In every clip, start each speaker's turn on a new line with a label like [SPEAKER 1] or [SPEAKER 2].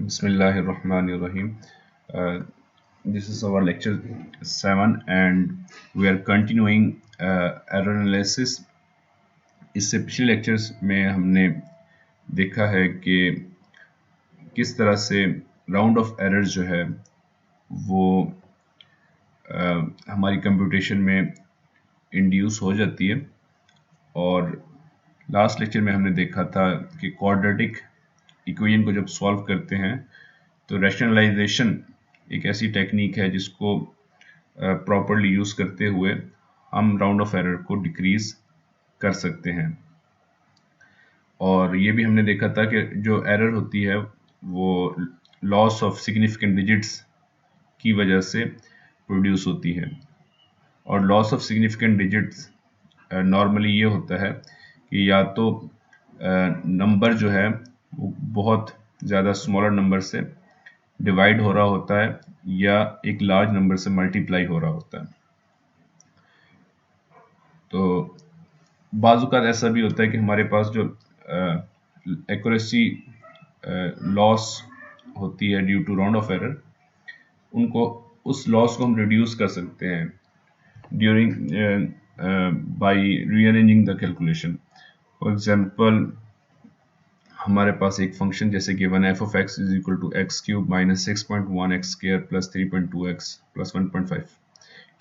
[SPEAKER 1] Bismillahirrahmanirrahim. This is our lecture 7 and we are continuing error analysis. इससे पिछले lectures में हमने देखा है कि किस तरह से राउंड ऑफ एरर्स जो है वो हमारी कंप्यूटेशन में इंड्यूस हो जाती है, और लास्ट लेक्चर में हमने देखा था कि क्वाड्रेटिक इक्वेशन को जब सॉल्व करते हैं तो रैशनलाइजेशन एक ऐसी टेक्निक है जिसको प्रॉपरली यूज़ करते हुए हम राउंड ऑफ एरर को डिक्रीज कर सकते हैं। और ये भी हमने देखा था कि जो एरर होती है वो लॉस ऑफ सिग्निफिकेंट डिजिट्स की वजह से प्रोड्यूस होती है, और loss of significant digits normally ये होता है कि या तो नंबर जो है वो बहुत ज़्यादा स्मॉलर नंबर से डिवाइड हो रहा होता है या एक लार्ज नंबर से मल्टीप्लाई हो रहा होता है। तो बाज़-औक़ात ऐसा भी होता है कि हमारे पास जो एक्यूरेसी लॉस होती है due to round off error, उनको उस लॉस को हम रिड्यूस कर सकते हैं during by rearranging the calculation. For example, हमारे पास एक फंक्शन जैसे given f of x is equal to x cube minus 6.1 x square plus 3.2 x plus 1.5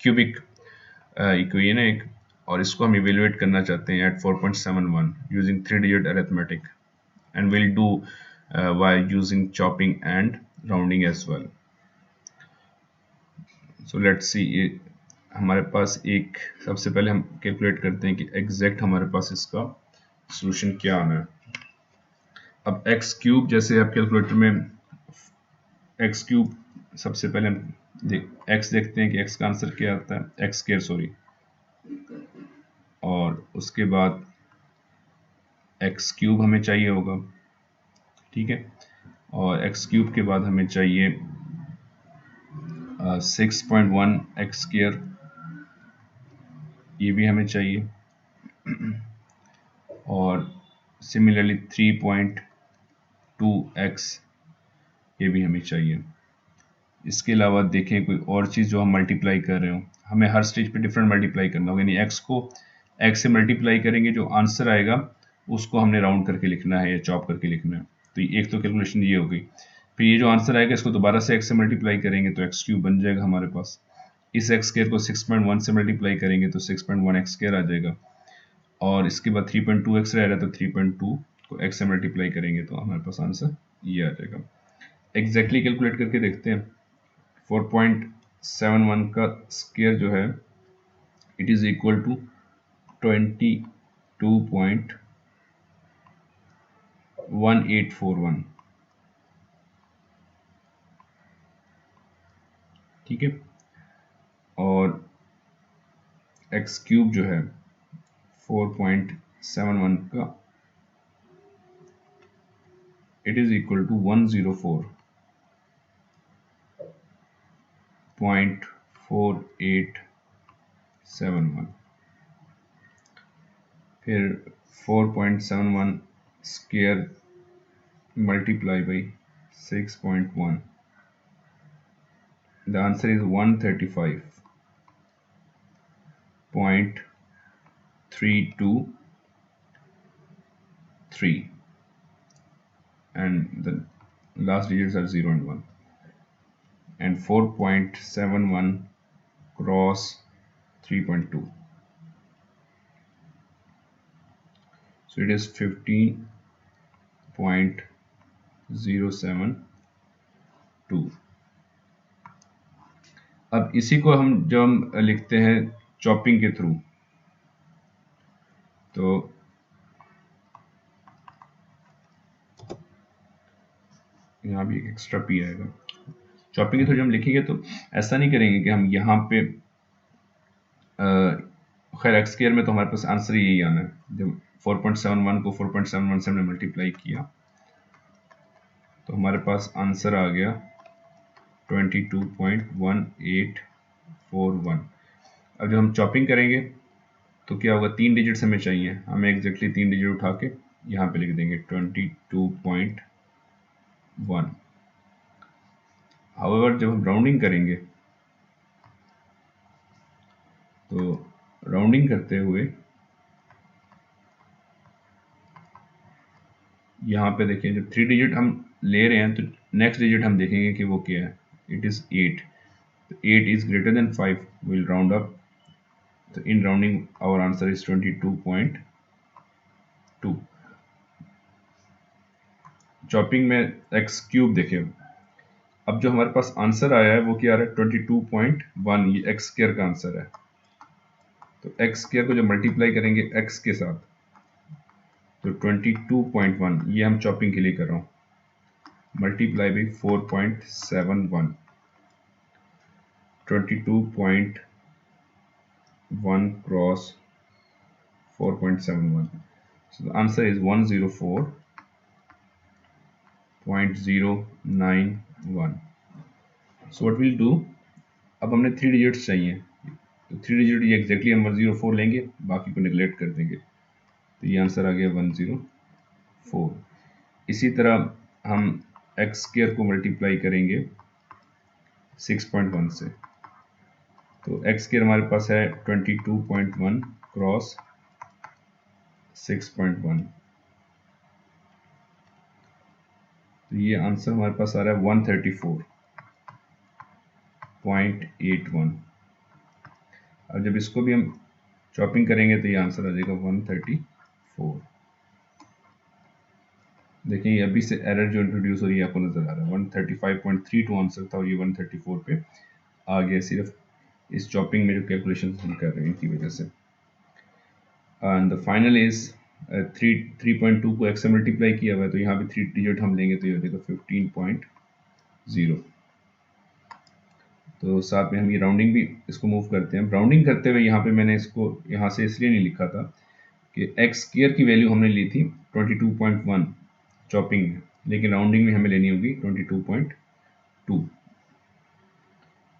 [SPEAKER 1] cubic equation है एक, और इसको हम इवेलुएट करना चाहते हैं at 4.71 using 3 digit arithmetic, and will do by using chopping and rounding as well. So let's see, हमारे पास एक सबसे पहले हम कैलकुलेट करते हैं कि एग्जैक्ट हमारे पास इसका सॉल्यूशन क्या आना है। अब एक्स क्यूब, जैसे आप कैलकुलेटर में एक्स क्यूब, सबसे पहले हम एक्स देखते हैं कि एक्स का आंसर क्या आता है, एक्स स्क्वायर सॉरी, और उसके बाद एक्स क्यूब हमें चाहिए होगा, ठीक है, और एक्स क्यूब के बाद हमें चाहिए 6.1 एक्स स्क्वायर, ये भी हमें चाहिए, और सिमिलरली 3.2 एक्स, ये भी हमें चाहिए। इसके अलावा देखें कोई और चीज़ जो हम मल्टीप्लाई कर रहे हो, हमें हर स्टेज पे डिफरेंट मल्टीप्लाई करना होगा, यानी एक्स को एक्स से मल्टीप्लाई करेंगे, जो आंसर आएगा उसको हमने राउंड करके लिखना है या चॉप करके लिखना है। तो एक तो कैलकुलेशन ये हो गई। फिर ये जो आंसर आएगा इसको दोबारा से एक्स से मल्टीप्लाई करेंगे तो एक्स क्यूब बन जाएगा हमारे पास। इस एक्स स्क्वायर को 6.1 से मल्टीप्लाई करेंगे तो 6.1 एक्स स्क्वायर आ जाएगा, और इसके बाद 3.2 एक्स रह रहा है तो 3.2 को एक्स से मल्टीप्लाई करेंगे तो हमारे पास आंसर ये आ जाएगा। एग्जैक्टली कैलकुलेट करके देखते हैं। 4.71 का स्क्वायर जो है इट इज इक्वल टू 22.1841, ठीक है, और एक्स क्यूब जो है 4.71 का इट इज इक्वल टू 104.4871। फिर 4.71 square multiply by 6.1, the answer is 135.323, and the last digits are 0 and 1, and 4.71 cross 3.2, so it is 15.072। अब इसी को हम जब हम लिखते हैं चॉपिंग के थ्रू, तो यहाँ भी एक एक्स्ट्रा पी आएगा। चॉपिंग के थ्रू जब हम लिखेंगे तो ऐसा नहीं करेंगे कि हम यहाँ पे खैर एक्स स्क्वायर में तो हमारे पास आंसर यही आना है। जब 4.71 को 4.71 से हमने मल्टीप्लाई किया तो हमारे पास आंसर आ गया 22.1841। अब जब हम चॉपिंग करेंगे तो क्या होगा, 3 डिजिट्स हमें चाहिए, हमें एग्जैक्टली 3 डिजिट उठा के यहाँ पे लिख देंगे 22.1, हाउएवर जब हम राउंडिंग करेंगे तो राउंडिंग करते हुए यहाँ पे देखिए जब 3 डिजिट हम ले रहे हैं तो नेक्स्ट डिजिट हम देखेंगे कि वो क्या है, इट इज़ 8। तो 8 is greater than 5, will round up. तो in rounding our answer is 22.2। Chopping में एक्स क्यूब देखिए, अब जो हमारे पास आंसर आया है वो क्या आ रहा है, 22.1। ये एक्स स्क्वायर का आंसर है। तो एक्स स्क्वायर को जब मल्टीप्लाई करेंगे एक्स के साथ तो 22.1, ये हम चॉपिंग के लिए कर रहा हूँ, multiply by 4.71, 22.1 cross 4.71. So the answer is 104.091. So what we'll do, अब हमने 3 डिजिट्स चाहिए, तो 3 डिजिट ये एग्जैक्टली हम 104 लेंगे, बाकी को नेगलेक्ट कर देंगे, तो ये आंसर आ गया 104। इसी तरह हम एक्स स्क्वायर को मल्टीप्लाई करेंगे 6.1 से, तो एक्स स्क्वायर हमारे पास है 22.1 क्रॉस 6.1, तो ये आंसर हमारे पास आ रहा है 134.81। और जब इसको भी हम चॉपिंग करेंगे तो ये आंसर आ जाएगा 134। देखिए अभी से एरर जो इंट्रोड्यूस हो रही है आपको नजर आ रहा है, 135.32 आंसर था और ये 134 पे आ गया, सिर्फ इस चॉपिंग में जो कैलकुलेशन हम कर रहे हैं इनकी वजह से। एंड द फाइनल इज 3.2 को एक्स से मल्टीप्लाई किया हुआ है, तो यहाँ पे 3 डिजिट हम लेंगे तो ये हो जाएगा 15.0। तो साथ में हम ये राउंडिंग भी इसको मूव करते हैं। राउंडिंग करते हुए यहाँ पे मैंने इसको यहाँ से इसलिए नहीं लिखा था कि एक्स स्क्वायर की वैल्यू हमने ली थी 22.1 चॉपिंग में, लेकिन राउंडिंग में हमें लेनी होगी 22.2।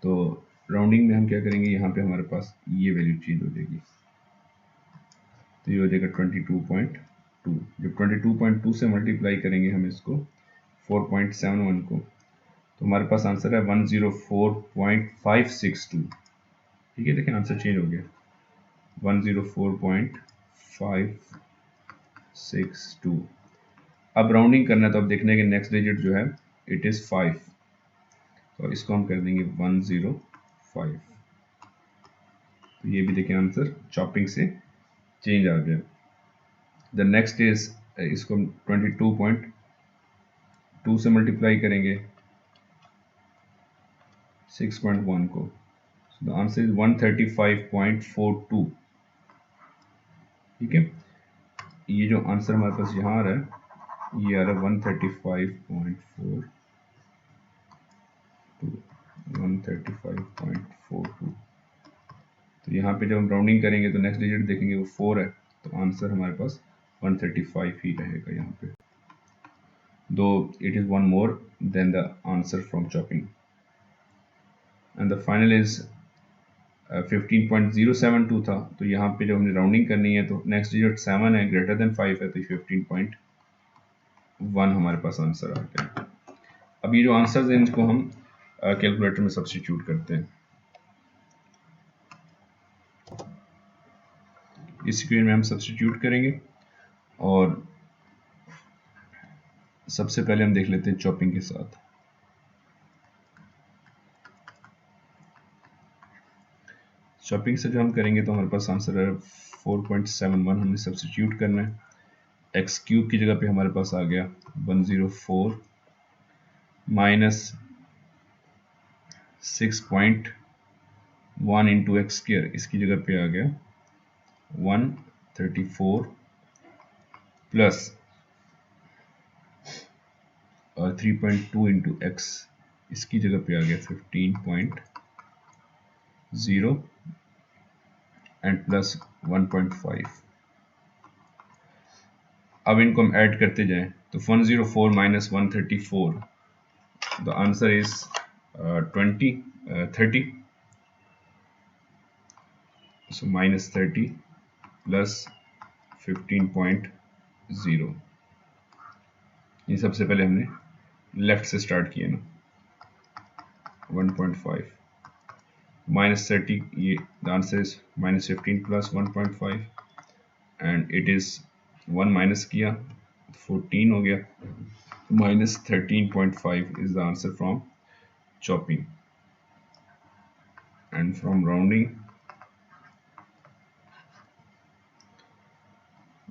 [SPEAKER 1] तो राउंडिंग में हम क्या करेंगे, यहाँ पे हमारे पास ये वैल्यू चेंज हो जाएगी, तो ये हो जाएगा 22.2। जब 22.2 से मल्टीप्लाई करेंगे हम इसको 4.71 को, तो हमारे पास आंसर है 104.562। ठीक है, देखिए आंसर चेंज हो गया, 104.562। अब राउंडिंग करना है, तो अब देखने के नेक्स्ट डिजिट जो है इट इज़ 5, तो इसको हम कर देंगे 105। तो ये भी देखिए आंसर चॉपिंग से चेंज आ गया। द नेक्स्ट इज, इसको हम 22.2 से मल्टीप्लाई करेंगे 6.1 को, द आंसर इज 135.42। ठीक है, ये जो आंसर हमारे पास यहाँ आ रहा है ये आ रहा है 135.42, 135.42। तो यहाँ पे जब हम राउंडिंग करेंगे तो नेक्स्ट डिजिट देखेंगे वो 4 है, तो आंसर हमारे पास 135 ही रहेगा यहाँ पे, दो it is one more than the answer from chopping. And the final is 15.072 था, तो यहाँ पे जब हमने राउंडिंग करनी है तो नेक्स्ट डिजिट 7 है, ग्रेटर देन 5 है, तो 15.1 हमारे पास आंसर आ गया। अब ये जो आंसर्स हैं इनको हम कैलकुलेटर में सब्स्टिट्यूट करते हैं। इस स्क्रीन में हम सब्स्टिट्यूट करेंगे और सबसे पहले हम देख लेते हैं चॉपिंग के साथ। चॉपिंग से जो हम करेंगे तो हमारे पास आंसर है 4.71, हमने सब्स्टिट्यूट करना है। एक्स क्यूब की जगह पे हमारे पास आ गया 104 माइनस 6.1 इंटू एक्स स्क्वायर, इसकी जगह पे आ गया 134 प्लस 3.2 इंटू एक्स, इसकी जगह पे आ गया 15.0 एंड प्लस 1.5। अब इनको हम ऐड करते जाएं तो 104 minus 134, the answer is 30, so minus 30 plus 15.0। ये सबसे पहले हमने लेफ्ट से स्टार्ट किया ना, 1.5 minus 30, the answer is minus 15 plus 1.5 and it is 1 minus किया 14 हो गया, minus 13.5 is the answer from chopping. And from rounding,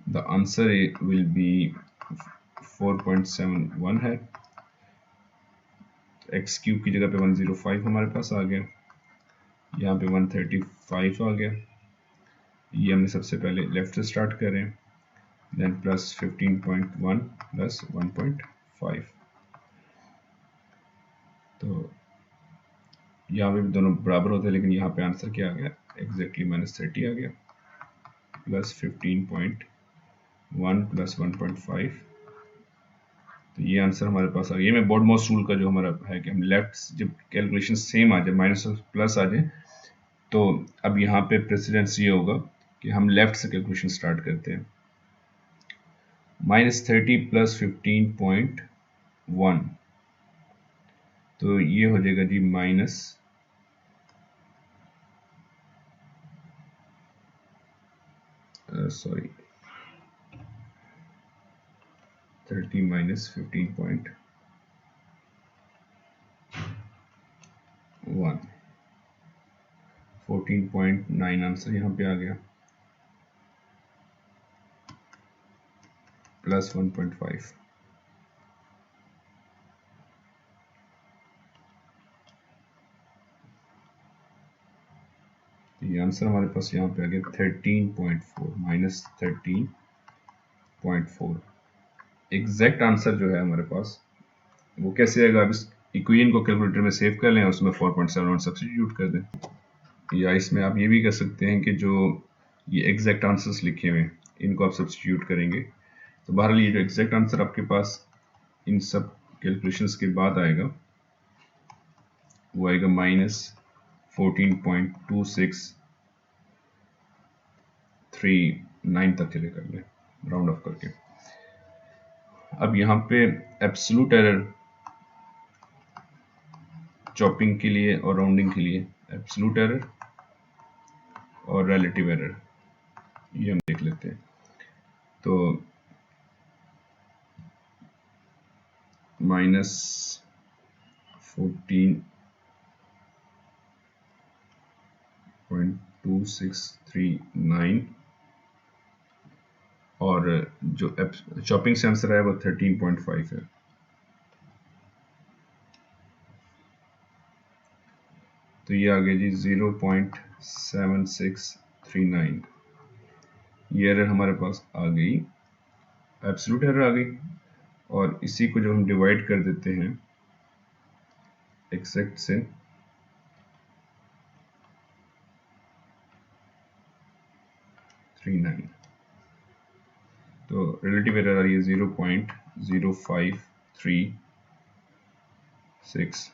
[SPEAKER 1] the answer will be 4.71 है, x क्यूब की जगह पे 105 हमारे पास आ गया, यहाँ पे 135 आ गया, ये हमने सबसे पहले लेफ्ट से स्टार्ट करें, देन प्लस 15.1 प्लस 1.5, तो यहाँ पे भी दोनों बराबर होते हैं, लेकिन यहाँ पे आंसर क्या आ गया, एग्जैक्टली माइनस 30 आ गया, प्लस 15.1 प्लस 1.5, तो ये आंसर हमारे पास आ गया। ये मैं बोर्ड माउस रूल का जो हमारा है कि हम लेफ्ट जब कैलकुलेशन सेम आ जाए, माइनस और प्लस आ जाए, तो अब यहाँ पे प्रेसिडेंस ये होगा कि हम लेफ्ट से कैलकुलेशन स्टार्ट करते हैं। माइनस 30 प्लस 15.1, तो ये हो जाएगा जी माइनस सॉरी 30 माइनस 15.1, 14.9 आंसर यहाँ पे आ गया, प्लस 1.5, ये आंसर हमारे पास यहाँ पे आ गया 13.4 माइनस 13.4। एग्जैक्ट आंसर जो है हमारे पास वो कैसे आएगा, अब इस इक्वेशन को कैलकुलेटर में सेव कर लें और उसमें 4.7 सब्स्टिट्यूट कर दें, या इसमें आप ये भी कर सकते हैं कि जो ये एग्जैक्ट आंसर्स लिखे हुए हैं इनको आप सब्स्टिट्यूट करेंगे, तो बहरहाल ये जो एग्जैक्ट आंसर आपके पास इन सब कैलकुलेशंस के बाद आएगा वो आएगा माइनस 14.2639 तक चले कर ले राउंड ऑफ करके। अब यहाँ पे एब्सोल्यूट एरर चॉपिंग के लिए और राउंडिंग के लिए, एब्सोल्यूट एरर और रिलेटिव एरर, ये हम देख लेते हैं। तो माइनस 14.2639 और जो चॉपिंग से आंसर आया वो 13.5 है। तो ये आ गया जी 0.7639, ये एरर हमारे पास आ गई, एब्सोल्यूट एरर आ गई, और इसी को जब हम डिवाइड कर देते हैं एक्सेक्ट से, तो रिलेटिव एरर आ रही है 0.0536।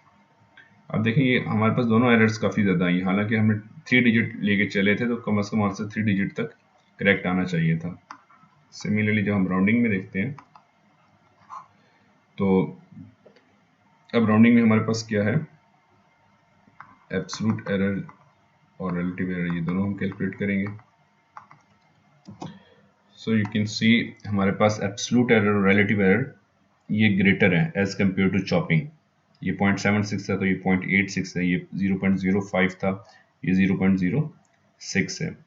[SPEAKER 1] अब देखें ये हमारे पास दोनों एरर्स काफ़ी ज़्यादा आई, हालांकि हमने 3 डिजिट लेके चले थे, तो कम से कम आंसर 3 डिजिट तक करेक्ट आना चाहिए था। सिमिलरली जब हम राउंडिंग में देखते हैं, तो अब राउंडिंग में हमारे पास क्या है, एब्सोल्यूट एरर और रिलेटिव एरर, ये दोनों हम कैलकुलेट करेंगे। सो यू कैन सी हमारे पास एब्सोल्यूट एरर और रिलेटिव एरर ये ग्रेटर है एज कम्पेयर टू चॉपिंग। ये 0.76 था, तो ये 0.86 है, ये 0.05 था, ये 0.06 है।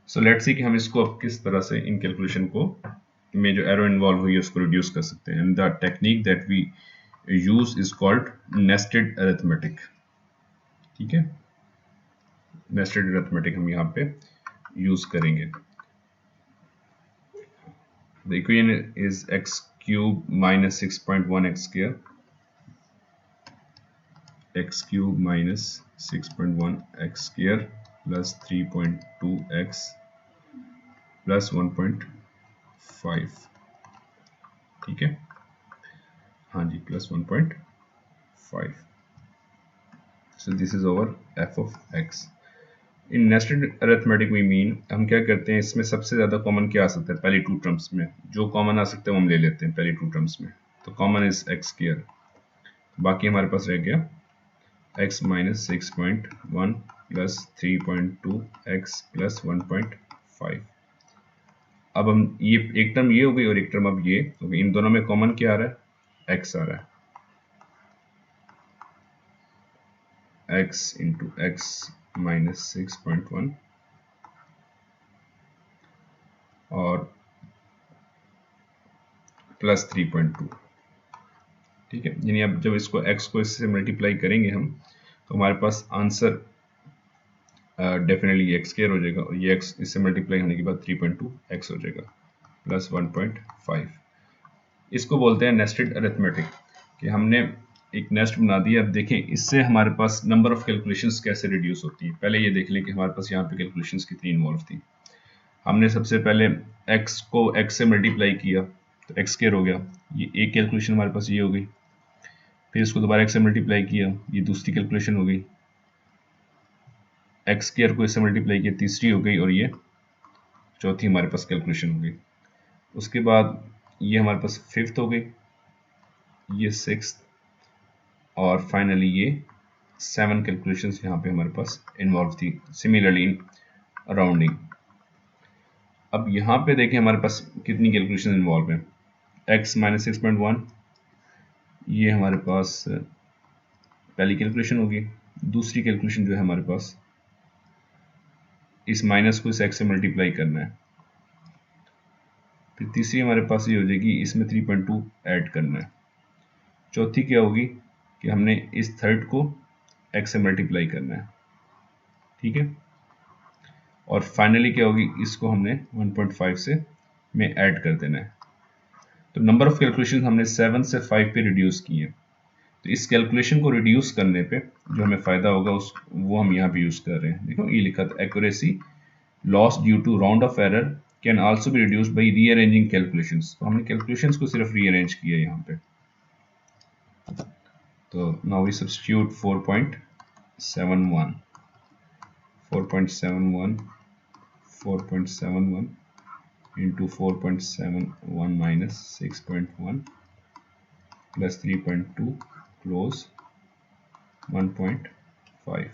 [SPEAKER 1] सो लेट्स सी कि हम इसको अब किस तरह से इन कैलकुलेशन को में जो एरर इन्वॉल्व हुई है उसको रिड्यूस कर सकते हैं। And the technique that we use is called nested arithmetic. ठीक है, नेस्टेड अरिथमेटिक हम यहाँ पे यूज करेंगे। The equation is x cube minus 6.1 x square, x cube minus 6.1 x square plus 3.2 x plus 1.5। ठीक है, हाँ जी, plus 1.5। So this is over f of x। In nested arithmetic we mean हम क्या करते हैं, इसमें सबसे ज़्यादा कॉमन क्या आ सकता है, पहली 2 टर्म्स में जो कॉमन आ सकता है वो हम ले लेते हैं पहली 2 टर्म्स में। तो कॉमन इज x स्क्वायर, बाकी हमारे पास रह गया x minus 6.1 plus 3.2 x plus 1.5। अब हम ये एक टर्म ये हो गई और एक टर्म अब ये हो गई, इन दोनों में कॉमन क्या आ रहा है? x आ रहा है, x इंटू एक्स माइनस 6.1 और प्लस 3.2। ठीक है, यानी अब जब इसको x को इससे मल्टीप्लाई करेंगे हम तो हमारे पास आंसर डेफिनेटली एक्स स्क्वायर हो जाएगा और ये x इससे मल्टीप्लाई होने के बाद 3.2 x हो जाएगा प्लस 1.5। इसको बोलते हैं नेस्टेड अरिथमेटिक, कि हमने एक नेस्ट बना दिया। अब देखें इससे हमारे पास नंबर ऑफ कैलकुलेशंस कैसे रिड्यूस होती है। पहले ये देख लें कि हमारे पास यहाँ पे कैलकुलेशंस कितनी इन्वॉल्व थी। हमने सबसे पहले x को x से मल्टीप्लाई किया तो x स्क्वायर हो गया, ये एक कैलकुलेशन हमारे पास ये हो गई। फिर इसको दोबारा x से मल्टीप्लाई किया, ये दूसरी कैलकुलेशन हो गई। x स्क्वायर को इससे मल्टीप्लाई किया, तीसरी हो गई, और ये चौथी हमारे पास कैलकुलेशन हो गई। उसके बाद ये हमारे पास फिफ्थ हो गई, ये सिक्स्थ, और फाइनली ये 7 कैलकुलेशंस यहाँ पे हमारे पास इन्वॉल्व थी सिमिलरली इन राउंडिंग। अब यहाँ पे देखें हमारे पास कितनी कैलकुलेशन इन्वॉल्व है। x माइनस 6.1 ये हमारे पास पहली कैलकुलेशन होगी। दूसरी कैलकुलेशन जो है हमारे पास इस माइनस को इस x से मल्टीप्लाई करना है। फिर तीसरी हमारे पास ये हो जाएगी, इसमें 3.2 ऐड करना है। चौथी क्या होगी कि हमने इस थर्ड को x से मल्टीप्लाई करना है। ठीक है, और फाइनली क्या होगी, इसको हमने 1.5 से में ऐड कर देना है। तो नंबर ऑफ कैलकुलेशन हमने 7 से 5 पे रिड्यूस किए। तो इस कैलकुलेशन को रिड्यूस करने पे जो हमें फ़ायदा होगा उस वो हम यहाँ पे यूज़ कर रहे हैं। देखो ये लिखा था, accuracy loss due to round off error can also be reduced by rearranging calculations. तो हमने कैलकुलेशंस को सिर्फ रीअरेंज किया यहाँ पे। तो now we substitute 4.71 into 4.71 minus 6.1 plus 3.2 close 1.5।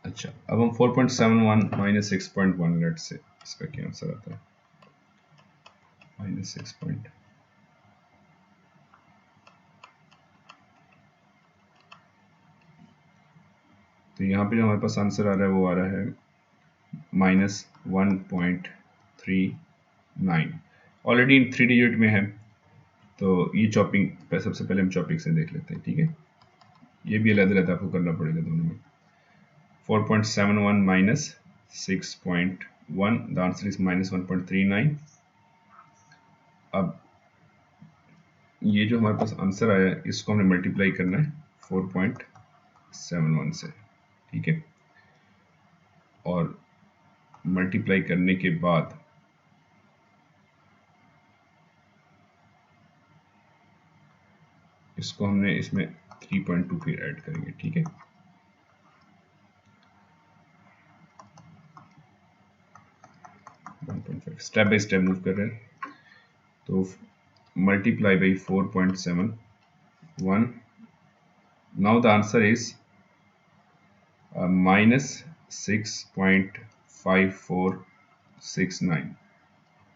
[SPEAKER 1] अच्छा, अब हम 4.71 minus 6.1 लेट से इसका क्या आंसर आता है, minus 6. तो यहाँ पे जो हमारे पास आंसर आ रहा है वो आ रहा है -1.39। ऑलरेडी 3 डिजिट में है, तो ये चॉपिंग सबसे पहले हम चॉपिंग से देख लेते हैं। ठीक है, ये भी अलग अलग आपको करना पड़ेगा दोनों में। 4.71 minus 6.1, द आंसर इज -1.39। अब ये जो हमारे पास आंसर आया है इसको हमने मल्टीप्लाई करना है 4.71 से। ठीक है, और मल्टीप्लाई करने के बाद इसको हमने इसमें 3.2 फिर ऐड करेंगे। ठीक है, स्टेप बाय स्टेप मूव कर रहे हैं। तो multiply by 4.71, now the answer is -6.5469।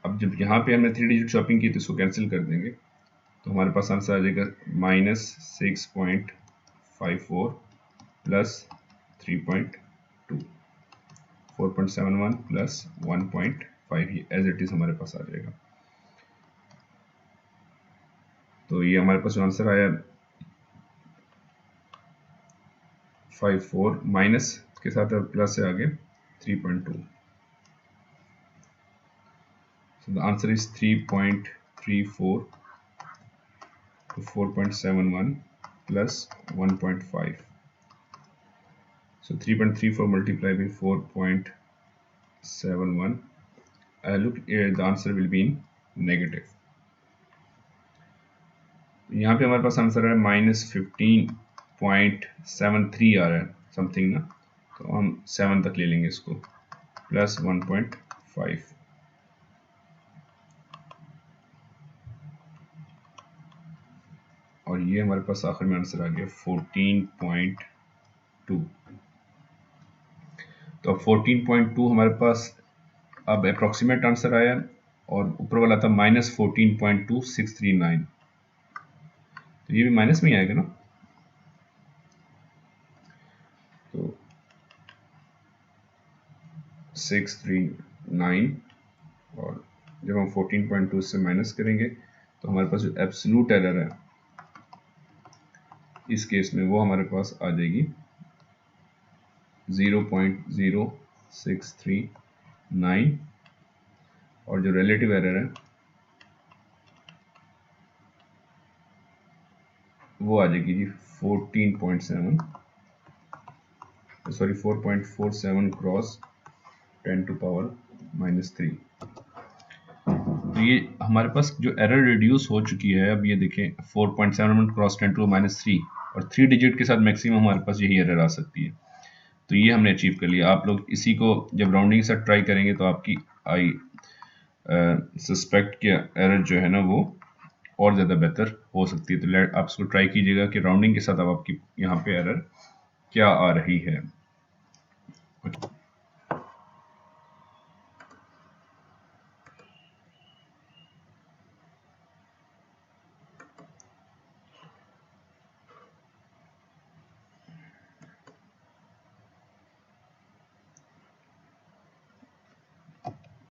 [SPEAKER 1] अब जब यहाँ पे हमने 3 डिजिट शॉपिंग की तो इसको कैंसिल कर देंगे, तो हमारे पास आंसर आ जाएगा -6.54 प्लस 3.2, 4.71 प्लस 1.5, ये एज इट इज हमारे पास आ जाएगा। तो ये हमारे पास जो आंसर आया 54 माइनस के साथ और प्लस से आगे 3.2, so the answer is 3.34 to 4.71 plus 1.5. So 3.34 multiplied by 4.71, look the answer will be in negative. यहाँ पे हमारे पास आंसर है -15.73 आ रहा है समथिंग ना, तो हम 7 तक ले लेंगे इसको, प्लस 1.5। और और ये हमारे पास आखिर में आंसर आ गया 14.2। तो अब 14.2 हमारे पास अब अप्रॉक्सीमेट आंसर आया और ऊपर वाला था -14.2639, तो ये भी माइनस में ही आएगा ना। तो 639 और जब हम 14.2 से माइनस करेंगे तो हमारे पास जो एब्सोल्यूट एरर है इस केस में वो हमारे पास आ जाएगी 0.0639 और जो रिलेटिव एरर है वो आ जाएगी जी 4.47 क्रॉस 10⁻³ तो ये हमारे पास जो एरर रिड्यूस हो चुकी है। अब ये देखें 4.7 क्रॉस 10⁻³ और 3 डिजिट के साथ मैक्सिमम हमारे पास यही एरर आ सकती है। तो ये हमने अचीव कर लिया। आप लोग इसी को जब राउंडिंग के साथ ट्राई करेंगे तो आपकी आई सस्पेक्ट कि एरर जो है ना वो और ज़्यादा बेहतर हो सकती है। तो आप इसको ट्राई कीजिएगा कि राउंडिंग के साथ अब आपकी यहाँ पे एरर क्या आ रही है।